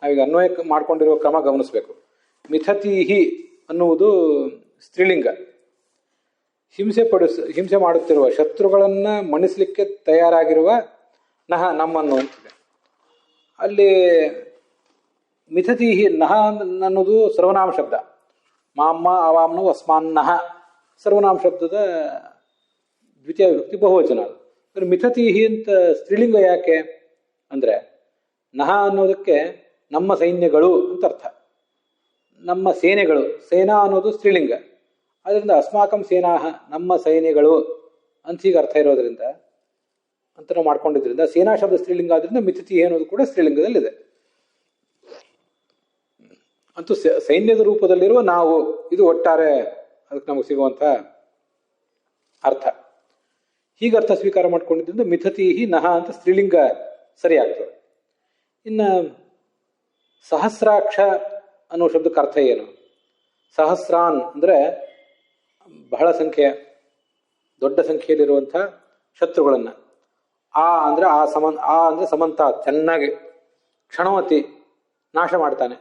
ನಾವೀಗ ಅನ್ವಯ ಮಾಡ್ಕೊಂಡಿರುವ ಕ್ರಮ ಗಮನಿಸಬೇಕು. ಮಿಥತೀಹಿ ಅನ್ನುವುದು ಸ್ತ್ರೀಲಿಂಗ. ಹಿಂಸೆ ಮಾಡುತ್ತಿರುವ ಶತ್ರುಗಳನ್ನ ಮಣಿಸಲಿಕ್ಕೆ ತಯಾರಾಗಿರುವ ನಹ, ನಮ್ಮನ್ನು ಅಂತಿದೆ. ಅಲ್ಲಿ ಮಿಥತೀಹಿ ನಹ ಅನ್ನೋದು ಸರ್ವನಾಮ ಶಬ್ದ. ಮಾಮ್ಮ ಅವಾಮ್ನು ಅಸ್ಮಾನ್ನಹ ಸರ್ವನಾಮ ಶಬ್ದದ ದ್ವಿತೀಯ ವಿಭಕ್ತಿ ಬಹುವಚನ. ಅದು ಮಿಥತೀಹಿ ಅಂತ ಸ್ತ್ರೀಲಿಂಗ ಯಾಕೆ ಅಂದರೆ, ನಹ ಅನ್ನೋದಕ್ಕೆ ನಮ್ಮ ಸೈನ್ಯಗಳು ಅಂತ ಅರ್ಥ. ನಮ್ಮ ಸೇನೆಗಳು, ಸೇನಾ ಅನ್ನೋದು ಸ್ತ್ರೀಲಿಂಗ. ಅದರಿಂದ ಅಸ್ಮಾಕಂ ಸೇನಾಹ, ನಮ್ಮ ಸೈನ್ಯಗಳು ಅಂತ ಹೀಗೆ ಅರ್ಥ ಇರೋದ್ರಿಂದ ಅಂತ ನಾವು ಮಾಡ್ಕೊಂಡಿದ್ರಿಂದ ಸೇನಾ ಶಬ್ದ ಸ್ತ್ರೀಲಿಂಗ ಆದ್ರಿಂದ ಮಿಥತಿ ಅನ್ನೋದು ಕೂಡ ಸ್ತ್ರೀಲಿಂಗದಲ್ಲಿದೆ. ಅಂತೂ ಸೈನ್ಯದ ರೂಪದಲ್ಲಿರುವ ನಾವು, ಇದು ಒಟ್ಟಾರೆ ಅದಕ್ಕೆ ನಮಗೆ ಸಿಗುವಂಥ ಅರ್ಥ. ಹೀಗೆ ಅರ್ಥ ಸ್ವೀಕಾರ ಮಾಡ್ಕೊಂಡಿದ್ರಿಂದ ಮಿಥತೀಹಿ ನಹ ಅಂತ ಸ್ತ್ರೀಲಿಂಗ ಸರಿ ಆಗ್ತದೆ. ಇನ್ನು ಸಹಸ್ರಾಕ್ಷ ಅನ್ನೋ ಶಬ್ದಕ್ಕೆ ಅರ್ಥ ಏನು? ಸಹಸ್ರಾನ್ ಅಂದರೆ ಬಹಳ ಸಂಖ್ಯೆ, ದೊಡ್ಡ ಸಂಖ್ಯೆಯಲ್ಲಿರುವಂಥ ಶತ್ರುಗಳನ್ನು. ಆ ಅಂದರೆ ಸಮಂತ, ಚೆನ್ನಾಗಿ ಕ್ಷಣವತಿ ನಾಶ ಮಾಡ್ತಾನೆ.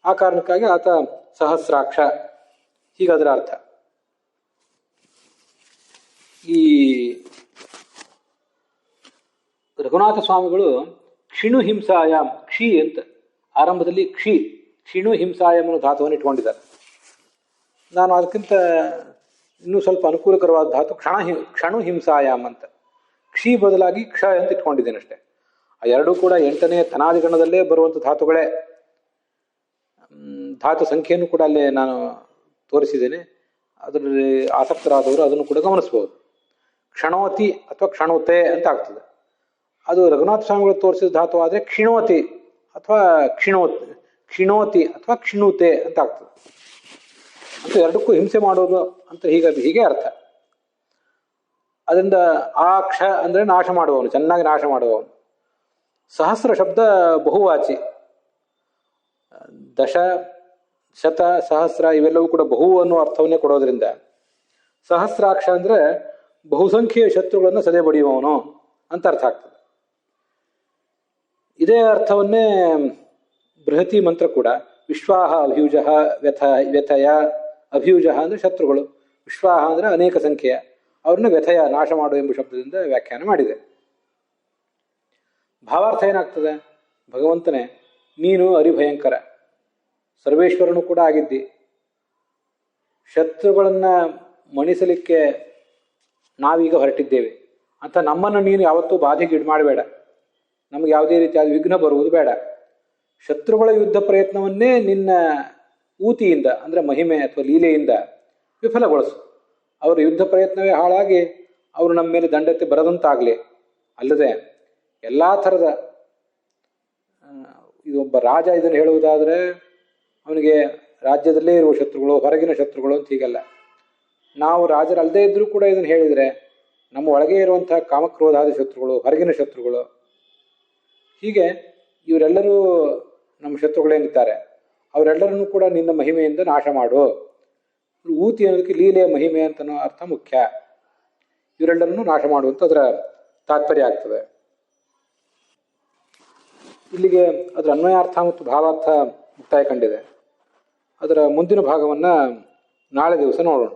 ಆ ಕಾರಣಕ್ಕಾಗಿ ಆತ ಸಹಸ್ರಾಕ್ಷ, ಹೀಗಾದರ ಅರ್ಥ. ಈ ರಘುನಾಥ ಸ್ವಾಮಿಗಳು ಕ್ಷಿಣು ಹಿಂಸಾಯಾಮ್, ಕ್ಷಿ ಅಂತ ಆರಂಭದಲ್ಲಿ ಕ್ಷಿಣು ಹಿಂಸಾಯಂ ಅನ್ನೋ ಧಾತುವನ್ನು ಇಟ್ಕೊಂಡಿದ್ದಾರೆ. ನಾನು ಅದಕ್ಕಿಂತ ಇನ್ನೂ ಸ್ವಲ್ಪ ಅನುಕೂಲಕರವಾದ ಧಾತು ಕ್ಷಣು ಹಿಂಸಾಯಾಮ್ ಅಂತ, ಕ್ಷಿ ಬದಲಾಗಿ ಕ್ಷ ಅಂತ ಇಟ್ಕೊಂಡಿದ್ದೇನೆ ಅಷ್ಟೇ. ಆ ಎರಡೂ ಕೂಡ 8ನೇ ತನಾದಿಗಣದಲ್ಲೇ ಬರುವಂಥ ಧಾತುಗಳೇ. ಧಾತು ಸಂಖ್ಯೆಯನ್ನು ಕೂಡ ಅಲ್ಲೇ ನಾನು ತೋರಿಸಿದ್ದೇನೆ. ಅದರಲ್ಲಿ ಆಸಕ್ತರಾದವರು ಅದನ್ನು ಕೂಡ ಗಮನಿಸ್ಬೋದು. ಕ್ಷಣೋತಿ ಅಥವಾ ಕ್ಷಣೋತೆ ಅಂತ ಆಗ್ತದೆ. ಅದು ರಘುನಾಥ ಸ್ವಾಮಿಗಳು ತೋರಿಸಿದ ಧಾತು ಆದರೆ ಕ್ಷಿಣೋತಿ ಅಥವಾ ಕ್ಷಿಣೋತಿ ಅಥವಾ ಕ್ಷಿಣುತೆ ಅಂತ ಆಗ್ತದೆ. ಅಂತ ಎರಡಕ್ಕೂ ಹಿಂಸೆ ಮಾಡೋದು ಅಂತ ಹೀಗೆ ಅರ್ಥ. ಅದರಿಂದ ಆ ಕ್ಷ ಅಂದರೆ ನಾಶ ಮಾಡುವವನು, ಚೆನ್ನಾಗಿ ನಾಶ ಮಾಡುವವನು. ಸಹಸ್ರ ಶಬ್ದ ಬಹುವಾಚಿ. ದಶ, ಶತ, ಸಹಸ್ರ ಇವೆಲ್ಲವೂ ಕೂಡ ಬಹು ಅನ್ನೋ ಅರ್ಥವನ್ನೇ ಕೊಡೋದ್ರಿಂದ ಸಹಸ್ರಾಕ್ಷ ಅಂದರೆ ಬಹುಸಂಖ್ಯೆಯ ಶತ್ರುಗಳನ್ನು ಸದೆ ಬಡಿಯುವವನು ಅಂತ ಅರ್ಥ ಆಗ್ತದೆ. ಇದೇ ಅರ್ಥವನ್ನೇ ಬೃಹತಿ ಮಂತ್ರ ಕೂಡ ವಿಶ್ವಾಹ ಅಭಿಯುಜ ವ್ಯಥಯ. ಅಭಿಯುಜ ಅಂದರೆ ಶತ್ರುಗಳು, ವಿಶ್ವಾಹ ಅಂದರೆ ಅನೇಕ ಸಂಖ್ಯೆಯ, ಅವ್ರನ್ನ ವ್ಯಥಯ ನಾಶ ಮಾಡು ಎಂಬ ಶಬ್ದದಿಂದ ವ್ಯಾಖ್ಯಾನ ಮಾಡಿದೆ. ಭಾವಾರ್ಥ ಏನಾಗ್ತದೆ? ಭಗವಂತನೇ ನೀನು ಅರಿಭಯಂಕರ, ಸರ್ವೇಶ್ವರನು ಕೂಡ ಆಗಿದ್ದಿ. ಶತ್ರುಗಳನ್ನು ಮಣಿಸಲಿಕ್ಕೆ ನಾವೀಗ ಹೊರಟಿದ್ದೇವೆ ಅಂತ ನಮ್ಮನ್ನು ನೀನು ಯಾವತ್ತೂ ಬಾಧೆಗೆ ಈಡು ಮಾಡಬೇಡ. ನಮಗೆ ಯಾವುದೇ ರೀತಿಯಾದ ವಿಘ್ನ ಬರುವುದು ಬೇಡ. ಶತ್ರುಗಳ ಯುದ್ಧ ಪ್ರಯತ್ನವನ್ನೇ ನಿನ್ನ ಊತಿಯಿಂದ ಅಂದರೆ ಮಹಿಮೆ ಅಥವಾ ಲೀಲೆಯಿಂದ ವಿಫಲಗೊಳಿಸು. ಅವರ ಯುದ್ಧ ಪ್ರಯತ್ನವೇ ಹಾಳಾಗಿ ಅವರು ನಮ್ಮ ಮೇಲೆ ದಂಡತೆ ಬರದಂತಾಗಲಿ. ಅಲ್ಲದೆ ಎಲ್ಲ ಥರದ ಇದೊಬ್ಬ ರಾಜ ಇದನ್ನು ಹೇಳುವುದಾದರೆ ಅವನಿಗೆ ರಾಜ್ಯದಲ್ಲೇ ಇರುವ ಶತ್ರುಗಳು, ಹೊರಗಿನ ಶತ್ರುಗಳು ಅಂತ ಹೀಗಲ್ಲ. ನಾವು ರಾಜರಲ್ಲದೇ ಇದ್ದರೂ ಕೂಡ ಇದನ್ನು ಹೇಳಿದರೆ ನಮ್ಮ ಒಳಗೆ ಇರುವಂತಹ ಕಾಮಕ್ರೋಧಾದಿ ಶತ್ರುಗಳು, ಹೊರಗಿನ ಶತ್ರುಗಳು, ಹೀಗೆ ಇವರೆಲ್ಲರೂ ನಮ್ಮ ಶತ್ರುಗಳೇನಿದ್ದಾರೆ ಅವರೆಲ್ಲರನ್ನೂ ಕೂಡ ನಿನ್ನ ಮಹಿಮೆಯಿಂದ ನಾಶ ಮಾಡು. ಊತಿ ಅನ್ನೋದಕ್ಕೆ ಲೀಲೆಯ ಮಹಿಮೆ ಅಂತನೋ ಅರ್ಥ ಮುಖ್ಯ. ಇವರೆಲ್ಲರನ್ನೂ ನಾಶ ಮಾಡುವಂತ ಅದರ ತಾತ್ಪರ್ಯ ಆಗ್ತದೆ. ಇಲ್ಲಿಗೆ ಅದರ ಅನ್ವಯಾರ್ಥ ಮತ್ತು ಭಾವಾರ್ಥ ಮುಕ್ತಾಯ ಕಂಡಿದೆ. ಅದರ ಮುಂದಿನ ಭಾಗವನ್ನು ನಾಳೆ ದಿವಸ ನೋಡೋಣ.